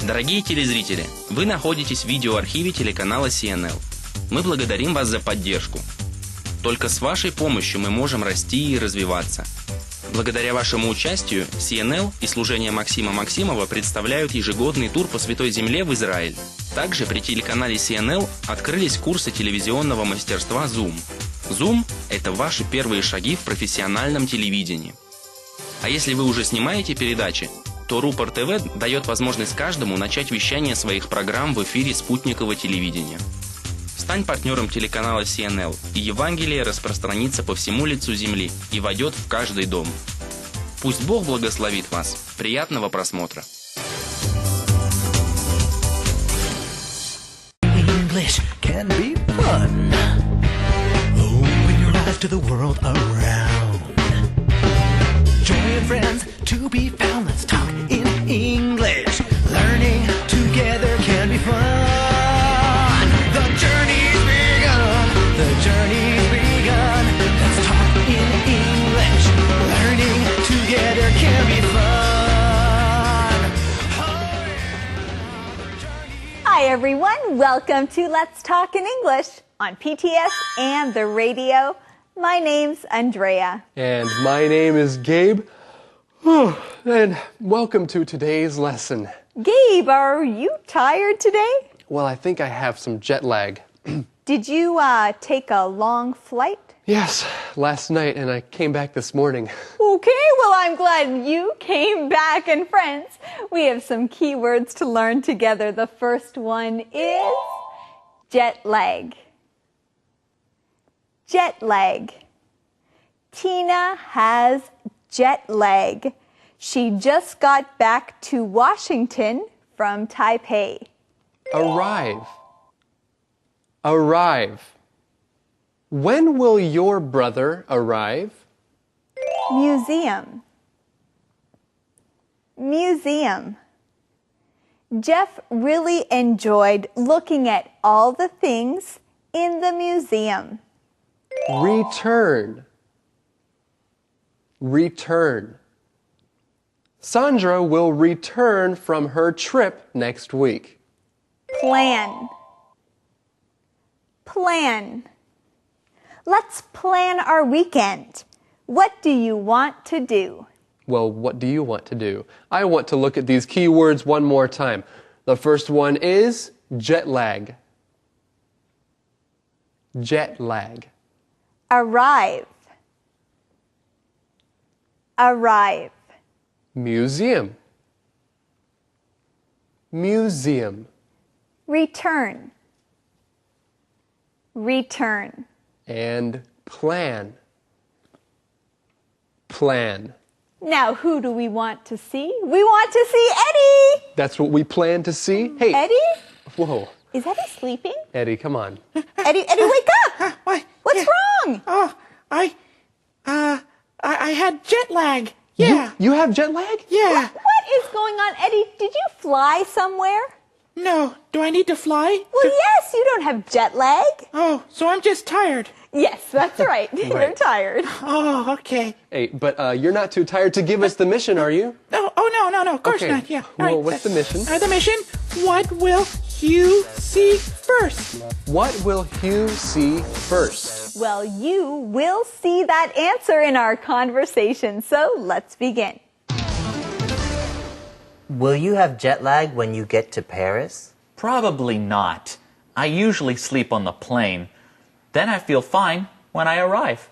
Дорогие телезрители, вы находитесь в видеоархиве телеканала CNL. Мы благодарим вас за поддержку. Только с вашей помощью мы можем расти и развиваться. Благодаря вашему участию CNL и служение Максима Максимова представляют ежегодный тур по Святой Земле в Израиль. Также при телеканале CNL открылись курсы телевизионного мастерства Zoom. Zoom – это ваши первые шаги в профессиональном телевидении. А если вы уже снимаете передачи, то Рупор ТВ дает возможность каждому начать вещание своих программ в эфире спутникового телевидения. Стань партнером телеканала CNL, и Евангелие распространится по всему лицу земли и войдет в каждый дом. Пусть Бог благословит вас. Приятного просмотра. English can be fun. Open your eyes to the world around. Join friends to be found. Let's talk in English. Learning together can be fun. The journey's begun. The journey's begun. Let's talk in English. Learning together can be fun. Hi everyone, welcome to Let's Talk in English on PTS and the radio. My name's Andrea. And my name is Gabe. And welcome to today's lesson. Gabe, are you tired today? Well, I think I have some jet lag. Did you take a long flight? Yes, last night, and I came back this morning. Okay, well I'm glad you came back. And friends, we have some key words to learn together. The first one is jet lag. Jet lag. Tina has jet lag. She just got back to Washington from Taipei. Arrive. Arrive. When will your brother arrive? Museum. Museum. Jeff really enjoyed looking at all the things in the museum. Return. Return. Sandra will return from her trip next week. Plan. Plan. Let's plan our weekend. What do you want to do? Well, what do you want to do? I want to look at these key words one more time. The first one is jet lag. Jet lag. Arrive. Arrive. Museum. Museum. Return. Return. And plan. Plan. Now, who do we want to see? We want to see Eddie! That's what we plan to see? Hey. Eddie? Whoa. Is Eddie sleeping? Eddie, come on. Eddie, wake up! What? What's Yeah. wrong? Oh, I had jet lag. Yeah. You have jet lag? Yeah. What is going on, Eddie? Did you fly somewhere? No. Do I need to fly? Well, yes, you don't have jet lag. Oh, so I'm just tired. Yes, that's right. You're tired. Oh, okay. Hey, but you're not too tired to give us the mission, are you? No, no, of course Okay. not. Yeah. Well, All right. what's the mission? The mission, what will you see first? What will Hugh see first? Well, you will see that answer in our conversation, so let's begin. Will you have jet lag when you get to Paris? Probably not. I usually sleep on the plane. Then I feel fine when I arrive.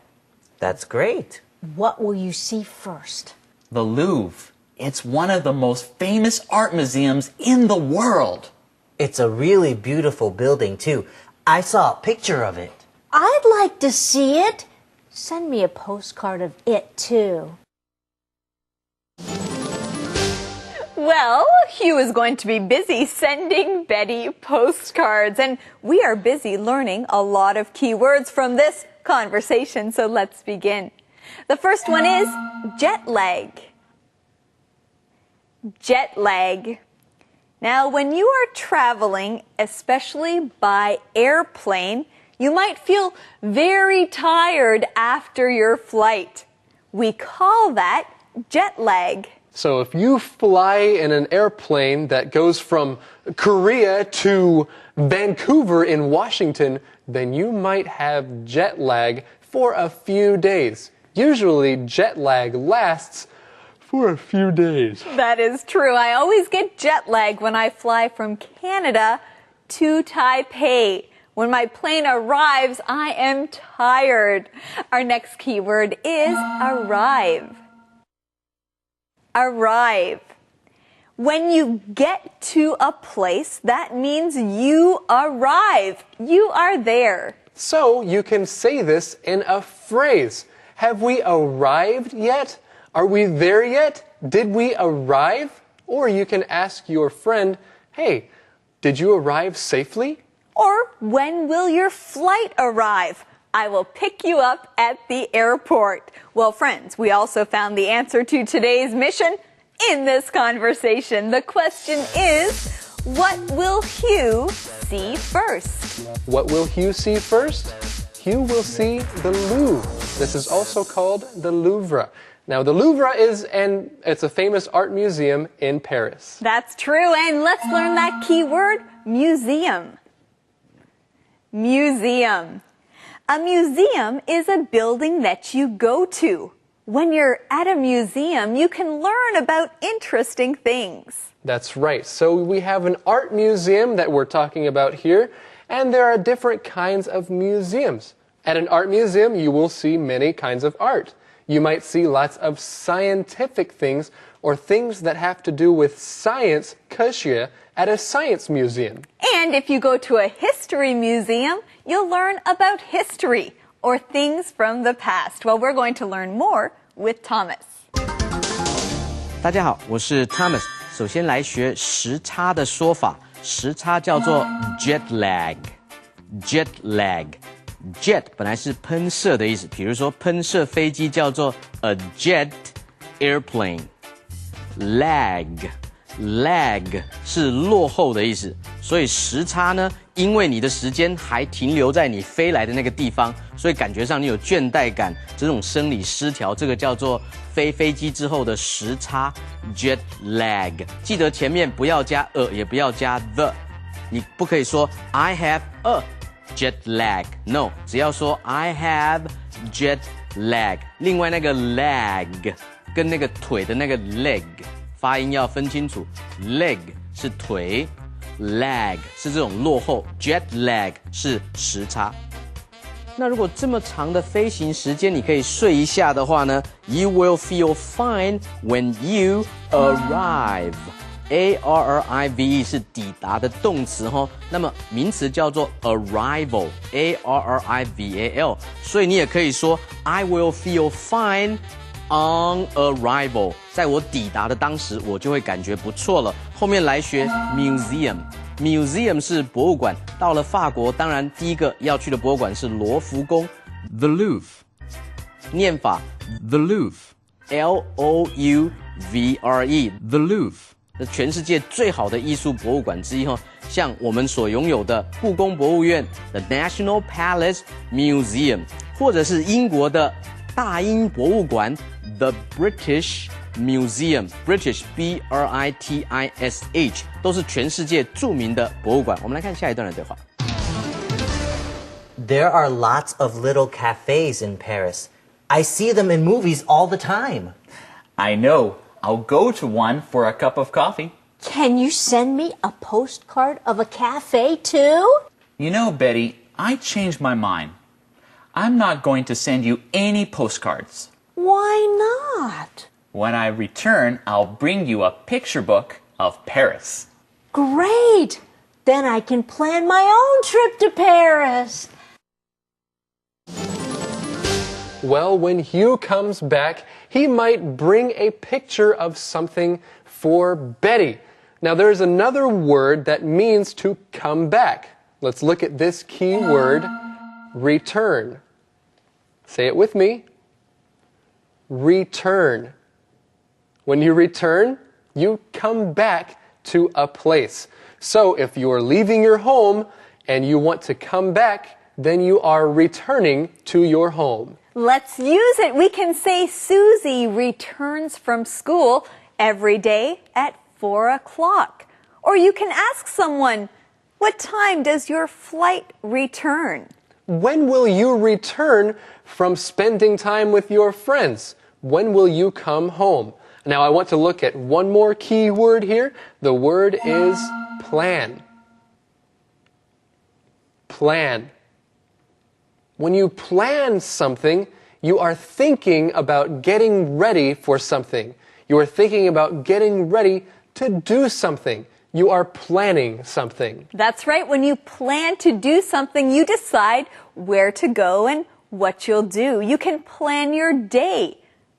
That's great. What will you see first? The Louvre. It's one of the most famous art museums in the world. It's a really beautiful building, too. I saw a picture of it. I'd like to see it. Send me a postcard of it, too. Well, Hugh is going to be busy sending Betty postcards, and we are busy learning a lot of key words from this conversation, so let's begin. The first one is jet lag. Jet lag. Now, when you are traveling, especially by airplane, you might feel very tired after your flight. We call that jet lag. So if you fly in an airplane that goes from Korea to Vancouver in Washington, then you might have jet lag for a few days. Usually jet lag lasts for a few days. That is true. I always get jet lag when I fly from Canada to Taipei. When my plane arrives, I am tired. Our next keyword is arrive. Arrive. When you get to a place, that means you arrive. You are there. So you can say this in a phrase. Have we arrived yet? Are we there yet? Did we arrive? Or you can ask your friend, hey, did you arrive safely? Or when will your flight arrive? I will pick you up at the airport. Well, friends, we also found the answer to today's mission in this conversation. The question is, what will Hugh see first? What will Hugh see first? Hugh will see the Louvre. This is also called the Louvre. Now, the Louvre it's a famous art museum in Paris. That's true, and let's learn that key word, museum. Museum. A museum is a building that you go to. When you're at a museum, you can learn about interesting things. That's right. So we have an art museum that we're talking about here, and there are different kinds of museums. At an art museum, you will see many kinds of art. You might see lots of scientific things or things that have to do with science, 科学, at a science museum. And if you go to a history museum, you'll learn about history or things from the past. Well, we're going to learn more with Thomas. 大家好，我是 Thomas。首先来学时差的说法，时差叫做 jet lag。jet lag。jet 本来是喷射的意思，比如说喷射飞机叫做 a jet airplane。lag 是落后的意思，所以时差呢，因为你的时间还停留在你飞来的那个地方，所以感觉上你有倦怠感，这种生理失调，这个叫做飞机之后的时差 jet lag。记得前面不要加 a， 也不要加 the， 你不可以说 I have a jet lag， no， 只要说 I have jet lag。另外那个 lag 跟那个腿的那个 leg。发音要分清楚 ，leg 是腿 ，lag 是这种落后 ，jet lag 是时差。那如果这么长的飞行时间，你可以睡一下的话呢 ，You will feel fine when you arrive。arrive 是抵达的动词哈，那么名词叫做 arrival，arrival，所以你也可以说 I will feel fine。On arrival， 在我抵达的当时，我就会感觉不错了。后面来学 museum，museum 是博物馆。到了法国，当然第一个要去的博物馆是罗浮宫 ，the Louvre。念法 the Louvre，L-O-U-V-R-E，the Louvre。这全世界最好的艺术博物馆之一哈，像我们所拥有的故宫博物院 ，the National Palace Museum， 或者是英国的大英博物馆。The British Museum，British B-R-I-T-I-S-H 都是全世界著名的博物馆。我们来看下一段的对话。There are lots of little cafes in Paris. I see them in movies all the time. I know. I'll go to one for a cup of coffee. Can you send me a postcard of a cafe too? You know, Betty, I changed my mind. I'm not going to send you any postcards. Why not? When I return, I'll bring you a picture book of Paris. Great! Then I can plan my own trip to Paris. Well, when Hugh comes back, he might bring a picture of something for Betty. Now, there's another word that means to come back. Let's look at this key word, return. Say it with me. Return. When you return, you come back to a place. So if you're leaving your home and you want to come back, then you are returning to your home. Let's use it. We can say Susie returns from school every day at 4 o'clock. Or you can ask someone, what time does your flight return? When will you return from spending time with your friends? When will you come home? Now I want to look at one more key word here. The word is plan. Plan. When you plan something, you are thinking about getting ready for something. You are thinking about getting ready to do something. You are planning something. That's right. When you plan to do something, you decide where to go and what you'll do. You can plan your day,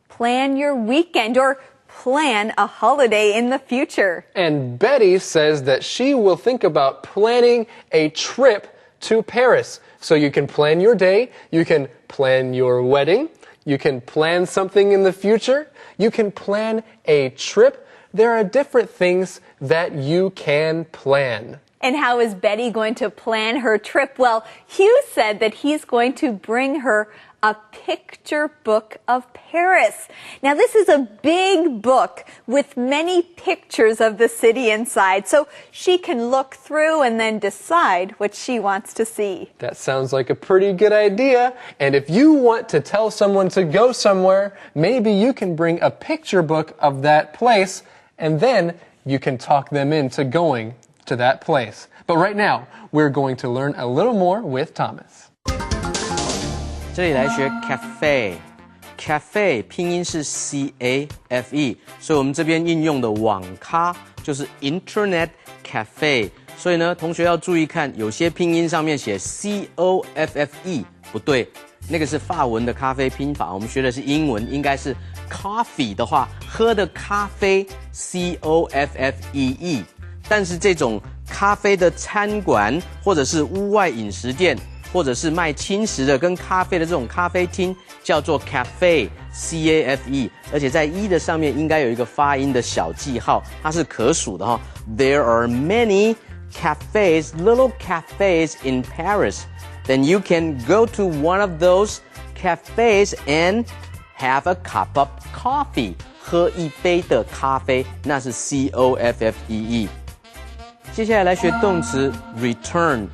plan your weekend, or plan a holiday in the future. And Betty says that she will think about planning a trip to Paris. So you can plan your day, you can plan your wedding, you can plan something in the future, you can plan a trip. There are different things that you can plan. And how is Betty going to plan her trip? Well, Hugh said that he's going to bring her a picture book of Paris. Now, this is a big book with many pictures of the city inside, so she can look through and then decide what she wants to see. That sounds like a pretty good idea. And if you want to tell someone to go somewhere, maybe you can bring a picture book of that place, and then you can talk them into going to that place. But right now, we're going to learn a little more with Thomas. 这里来学 cafe，cafe 拼音是 C-A-F-E， 所以我们这边应用的网咖就是 Internet Cafe。所以呢，同学要注意看，有些拼音上面写 C-O-F-F-E 不对，那个是法文的咖啡拼法，我们学的是英文，应该是 coffee 的话，喝的咖啡 C-O-F-F-E-E。但是这种咖啡的餐馆或者是屋外饮食店，或者是卖轻食的跟咖啡的这种咖啡厅叫做 cafe C-A-F-E， 而且在一的上面应该有一个发音的小记号，它是可数的哈。There are many cafes, little cafes in Paris. Then you can go to one of those cafes and have a cup of coffee. 喝一杯的咖啡，那是 C-O-F-F-E-E。接下来来学动词 return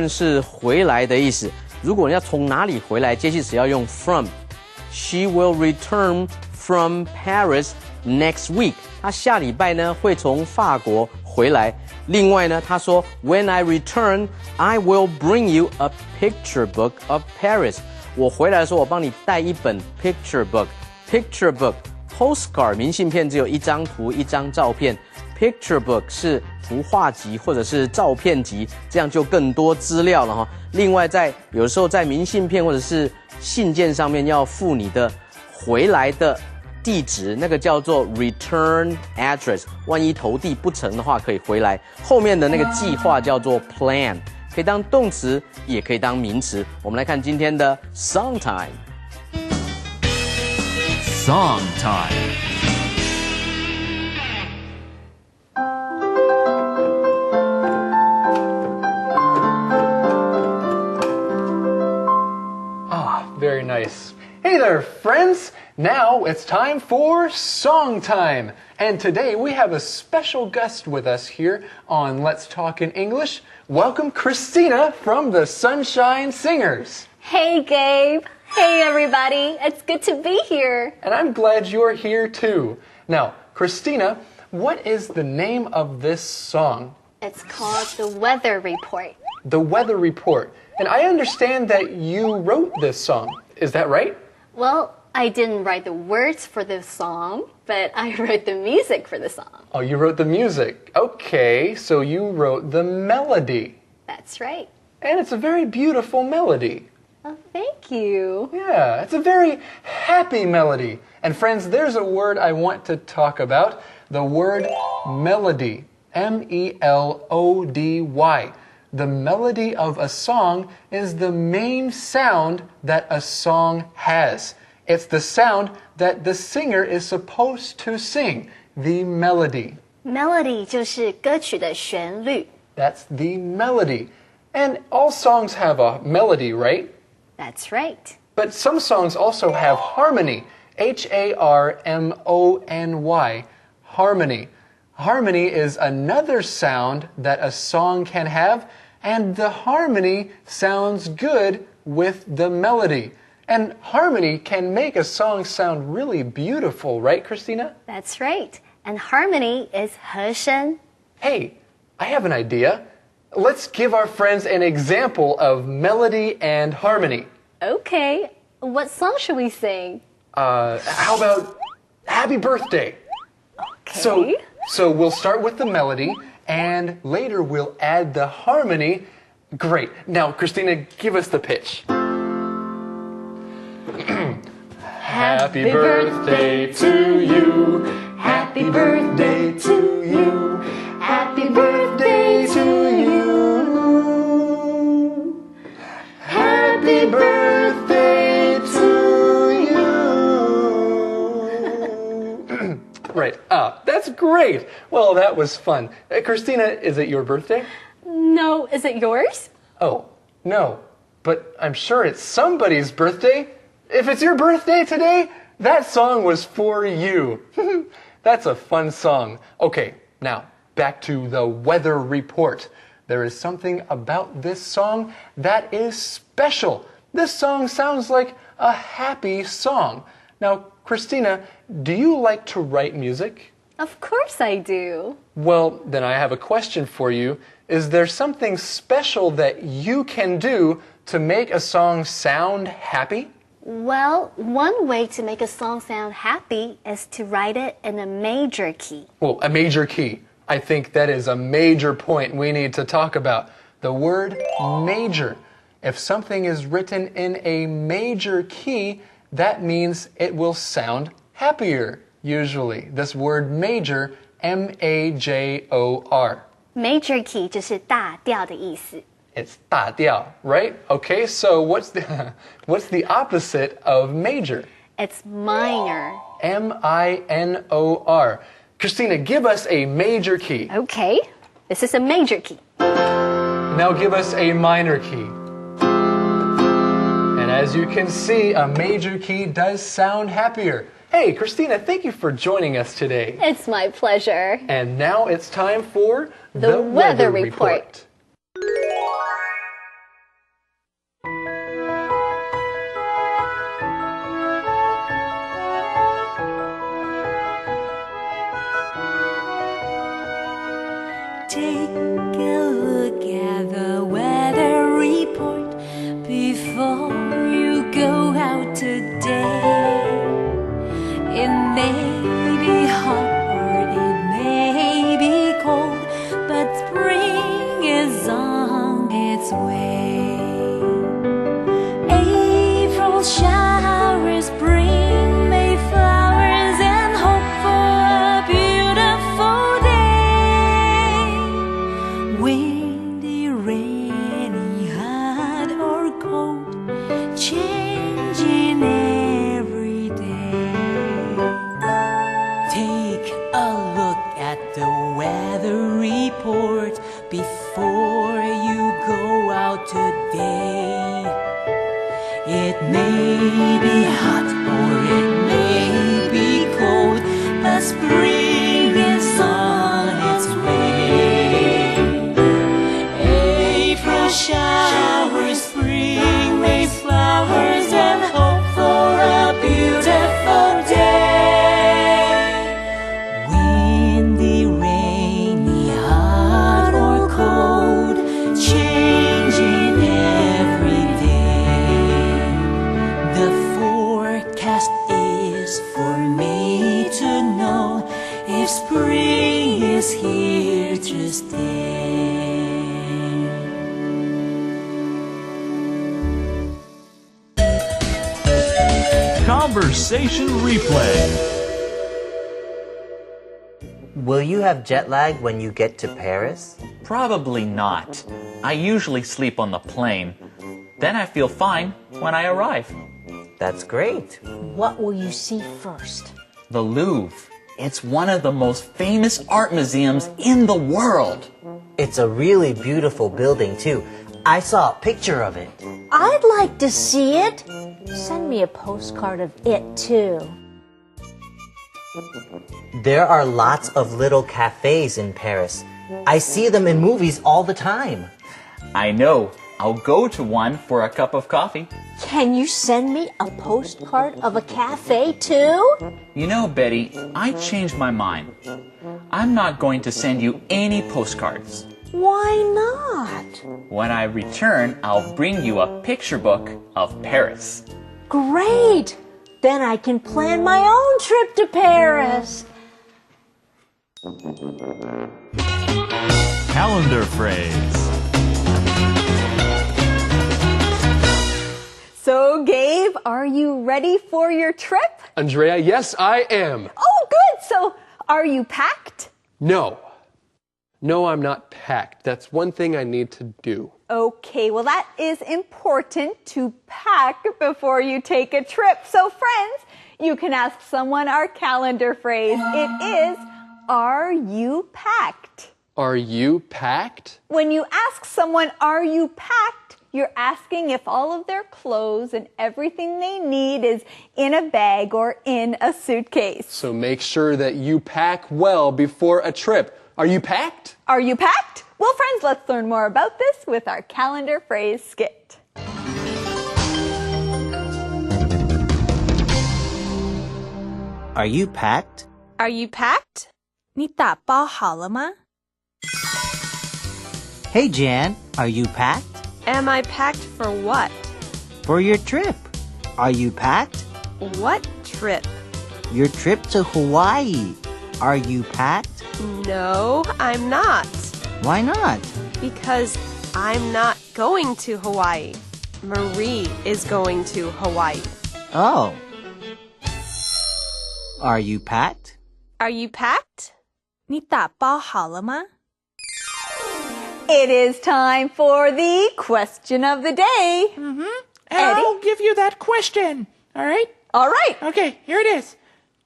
是回来的意思。如果你要从哪里回来，介系词要用 from。She will return from Paris next week. 她下礼拜呢会从法国回来。另外呢，她说 When I return, I will bring you a picture book of Paris. 我回来的时候，我帮你带一本 picture book。Picture book postcard 明信片只有一张图一张照片。Picture book 是图画集或者是照片集，这样就更多资料了哈。另外有的时候在明信片或者是信件上面要附你的回来的地址，那个叫做 return address。万一投递不成的话，可以回来。后面的那个计划叫做 plan， 可以当动词，也可以当名词。我们来看今天的 song time。Song time。Very nice. Hey there, friends! Now it's time for Song Time. And today we have a special guest with us here on Let's Talk in English. Welcome Christina from the Sunshine Singers. Hey, Gabe. Hey, everybody. It's good to be here. And I'm glad you're here too. Now, Christina, what is the name of this song? It's called The Weather Report. The Weather Report. And I understand that you wrote this song. Is that right? Well, I didn't write the words for this song, but I wrote the music for the song. Oh, you wrote the music. Okay, so you wrote the melody. That's right. And it's a very beautiful melody. Oh, thank you. Yeah, it's a very happy melody. And friends, there's a word I want to talk about. The word melody. M-E-L-O-D-Y. The melody of a song is the main sound that a song has. It's the sound that the singer is supposed to sing, the melody. Melody 就是歌曲的旋律。 That's the melody. And all songs have a melody, right? That's right. But some songs also have harmony. H-A-R-M-O-N-Y. harmony. Harmony is another sound that a song can have, and the harmony sounds good with the melody. And harmony can make a song sound really beautiful, right, Christina? That's right. And harmony is 和声. Hey, I have an idea. Let's give our friends an example of melody and harmony. Okay. What song should we sing? How about Happy Birthday? Okay. So we'll start with the melody, and later we'll add the harmony. Great. Now, Christina, give us the pitch. Happy birthday to you. Happy birthday to you. Happy birthday to you. Happy birthday to you. Right. That's great. Well, that was fun. Christina, is it your birthday? No, is it yours? Oh, no. But I'm sure it's somebody's birthday. If it's your birthday today, that song was for you. That's a fun song. Okay, now back to the weather report. There is something about this song that is special. This song sounds like a happy song. Now, Christina, do you like to write music? Of course I do. Well, then I have a question for you. Is there something special that you can do to make a song sound happy? Well, one way to make a song sound happy is to write it in a major key. Well, a major key. I think that is a major point we need to talk about. The word major. If something is written in a major key, that means it will sound happier, usually. This word major, M-A-J-O-R. Major key 就是大调的意思. It's 大调, right? Okay, so what's the opposite of major? It's minor. M-I-N-O-R. Christina, give us a major key. Okay, this is a major key. Now give us a minor key. And as you can see, a major key does sound happier. Hey, Christina, thank you for joining us today. It's my pleasure. And now it's time for the weather report. Take a look at the weather report before you go out today. It may be hot or it may be cold, but spring is on its way. April showers bring May flowers and hope for a beautiful day. Windy, rainy, hot or cold, changing every day. Take a look at the weather report before you go out today. It may be hot or it may be cold, but spring is on its way. April showers, spring, May flowers, and hope for a beautiful day. Windy, rainy, hot or cold, changing every day. The forecast is for me to know if spring is here to stay. Conversation replay. Will you have jet lag when you get to Paris? Probably not. I usually sleep on the plane. Then I feel fine when I arrive. That's great. What will you see first? The Louvre. It's one of the most famous art museums in the world. It's a really beautiful building, too. I saw a picture of it. I'd like to see it. Send me a postcard of it, too. There are lots of little cafes in Paris. I see them in movies all the time. I know. I'll go to one for a cup of coffee. Can you send me a postcard of a cafe too? You know, Betty, I changed my mind. I'm not going to send you any postcards. Why not? When I return, I'll bring you a picture book of Paris. Great! Then I can plan my own trip to Paris. Calendar phrase. So, Gabe, are you ready for your trip? Andrea, yes, I am. Oh, good. So, are you packed? No. No, I'm not packed. That's one thing I need to do. Okay, well, that is important to pack before you take a trip. So, friends, you can ask someone our calendar phrase. It is, are you packed? Are you packed? When you ask someone, are you packed, you're asking if all of their clothes and everything they need is in a bag or in a suitcase. So make sure that you pack well before a trip. Are you packed? Are you packed? Well, friends, let's learn more about this with our calendar phrase skit. Are you packed? Are you packed? 你打包好了吗? Hey, Jan, are you packed? Am I packed for what? For your trip. Are you packed? What trip? Your trip to Hawaii. Are you packed? No, I'm not. Why not? Because I'm not going to Hawaii. Marie is going to Hawaii. Oh. Are you packed? Are you packed? 你打包好了吗? It is time for the question of the day. And Eddie? I'll give you that question. All right? All right. Okay, here it is.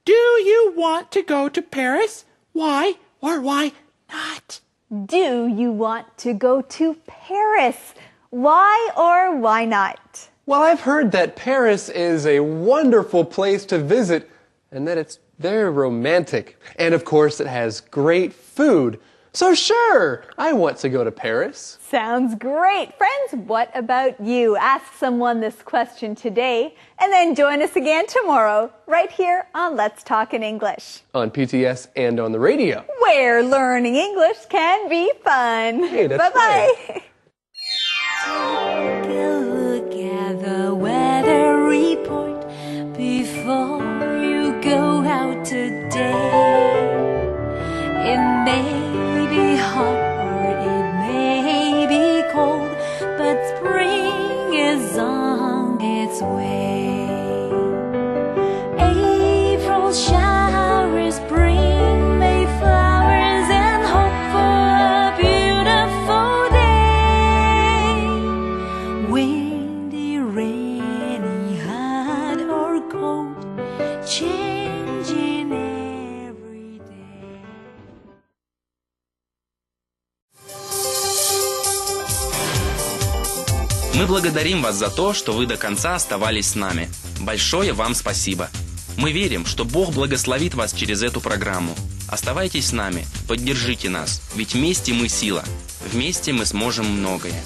Do you want to go to Paris? Why or why not? Do you want to go to Paris? Why or why not? Well, I've heard that Paris is a wonderful place to visit and that it's very romantic. And of course, it has great food. So sure, I want to go to Paris. Sounds great. Friends, what about you? Ask someone this question today and then join us again tomorrow right here on Let's Talk in English. On PTS and on the radio. Where learning English can be fun. Hey, that's Bye-bye. right. Take a look at the weather report before you go out today. It may be hot or it may be cold, but spring is on its way. April showers bring May flowers and hope for a beautiful day. Windy, rainy, hot or cold, changing every day. Мы благодарим вас за то, что вы до конца оставались с нами. Большое вам спасибо. Мы верим, что Бог благословит вас через эту программу. Оставайтесь с нами, поддержите нас, ведь вместе мы сила. Вместе мы сможем многое.